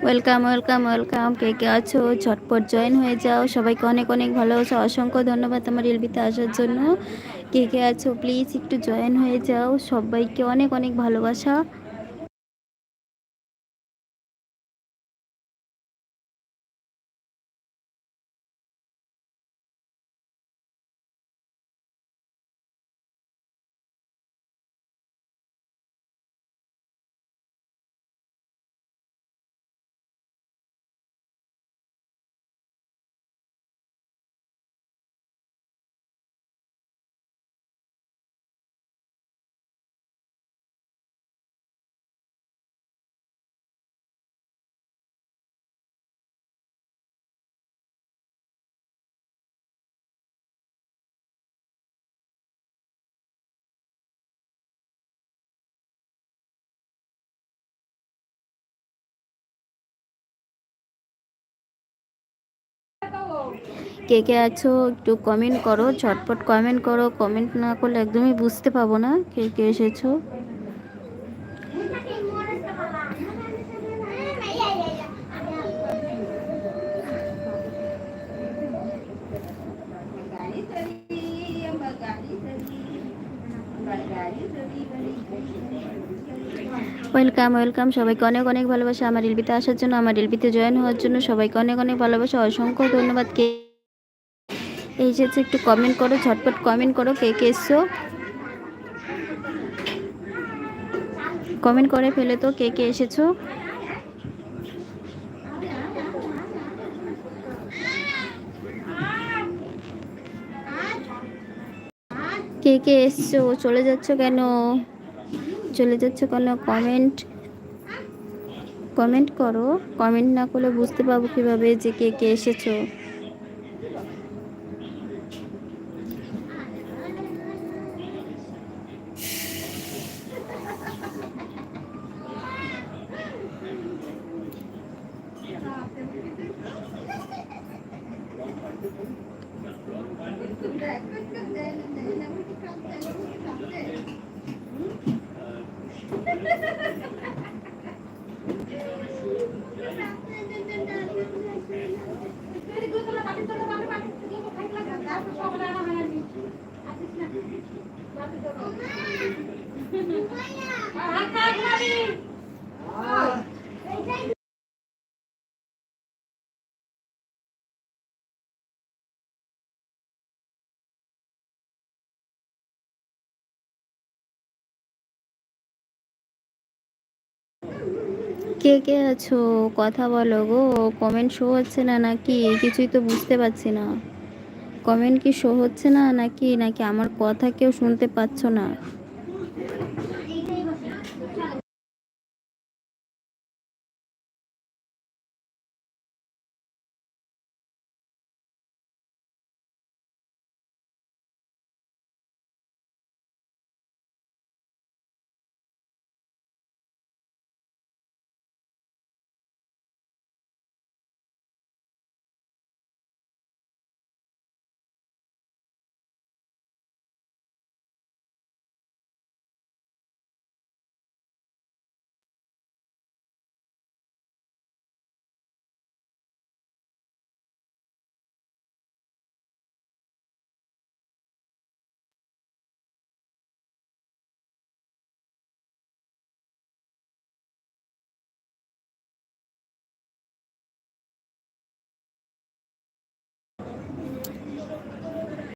Welcome welcome welcome, কে কে আছো ঝটপট join হয়ে যাও। সবাইকে অনেক অনেক ভালোবাসা, অসংখ্য ধন্যবাদ আমার এলবিতে আসার জন্য। কে কে আছো প্লিজ একটু জয়েন হয়ে যাও, সবাইকে অনেক অনেক ভালোবাসা। কে কে আছো একটু কমেন্ট করো, ঝটপট কমেন্ট করো। কমেন্ট না করলে একদমই বুঝতে পাবো না কে কে এসেছো। ওয়েলকাম ওয়েলকাম, সবাইকে অনেক অনেক ভালোবাসা আমার এলবিতে আসার জন্য, আমার এলবিতে জয়েন হওয়ার জন্য সবাইকে অনেক অনেক ভালোবাসা, অসংখ্য ধন্যবাদ। কে এসেছে একটু কমেন্ট করো, ঝটপট কমেন্ট করো কে কে এসছো। কমেন্ট করে ফেলে তো কে কে এসেছো। কে কে এসছো, চলে যাচ্ছ কেন, চলে যাচ্ছ কেন? কমেন্ট কমেন্ট করো, কমেন্ট না করলে বুঝতে পারবো কিভাবে যে কে কে এসেছো। কে কে আছো কথা বলো গো। কমেন্ট শো হচ্ছে না নাকি, কিছুই তো বুঝতে পারছি না। কমেন্ট কি শো হচ্ছে না নাকি নাকি আমার কথা কেউ শুনতে পাচ্ছ না?